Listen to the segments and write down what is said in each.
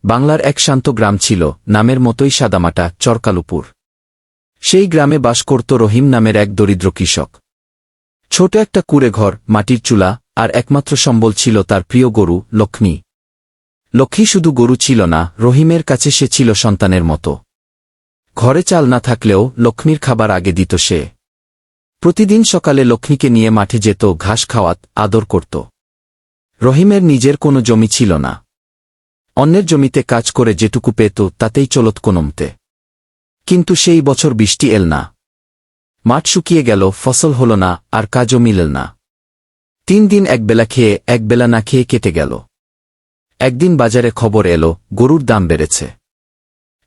বাংলার এক শান্ত গ্রাম ছিল, নামের মতোই সাদামাটা, চরকালুপুর। সেই গ্রামে বাস করত রহিম নামের এক দরিদ্র কৃষক। ছোট একটা কুঁড়ে ঘর, মাটির চুলা, আর একমাত্র সম্বল ছিল তার প্রিয় গরু, লক্ষ্মী। লক্ষ্মী শুধু গরু ছিল না, রহিমের কাছে সে ছিল সন্তানের মতো। ঘরে চাল না থাকলেও লক্ষ্মীর খাবার আগে দিত সে। প্রতিদিন সকালে লক্ষ্মীকে নিয়ে মাঠে যেত, ঘাস খাওয়াত, আদর করত। রহিমের নিজের কোনো জমি ছিল না। অন্যের জমিতে কাজ করে যেটুকু পেত তাতেই চলত কোনমতে। কিন্তু সেই বছর বৃষ্টি এল না। মাঠ শুকিয়ে গেল, ফসল হল না, আর কাজও মিলল না। 3 দিন একবেলা খেয়ে একবেলা না খেয়ে কেটে গেল। একদিন বাজারে খবর এলো, গরুর দাম বেড়েছে।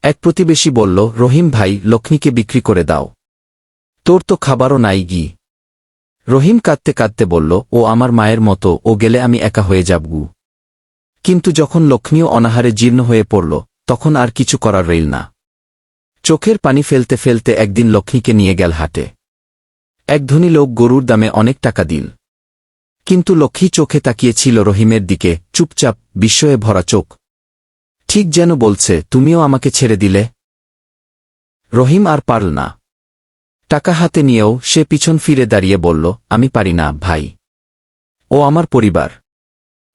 এক প্রতিবেশী বলল, রহিম ভাই, লক্ষ্মীকে বিক্রি করে দাও, তোর তো খাবারও নাই গি। রহিম কাঁদতে কাঁদতে বলল, ও আমার মায়ের মতো, ও গেলে আমি একা হয়ে যাবগু। কিন্তু যখন লক্ষ্মীও অনাহারে জীর্ণ হয়ে পড়ল, তখন আর কিছু করার রইল না। চোখের পানি ফেলতে ফেলতে একদিন লক্ষ্মীকে নিয়ে গেল হাটে। এক ধনী লোক গরুর দামে অনেক টাকা দিল। কিন্তু লক্ষ্মী চোখে তাকিয়েছিল রহিমের দিকে, চুপচাপ, বিস্ময়ে ভরা চোখ। ঠিক যেন বলছে, তুমিও আমাকে ছেড়ে দিলে। রহিম আর পারল না। টাকা হাতে নিয়েও সে পিছন ফিরে দাঁড়িয়ে বলল, আমি পারি না ভাই, ও আমার পরিবার।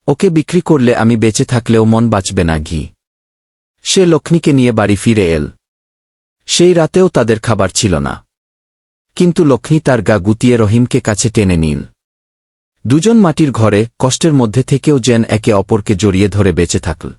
ওকে বিক্রি করলে আমি বেঁচে থাকলেও মন বাঁচবে না ঘি। সে লক্ষ্মীকে নিয়ে বাড়ি ফিরে এল। সেই রাতেও তাদের খাবার ছিল না। কিন্তু লক্ষ্মী তার গা গুটিয়ে রহিমকে কাছে টেনে নিল। দুজন মাটির ঘরে, কষ্টের মধ্যে থেকেও যেন একে অপরকে জড়িয়ে ধরে বেঁচে থাকল।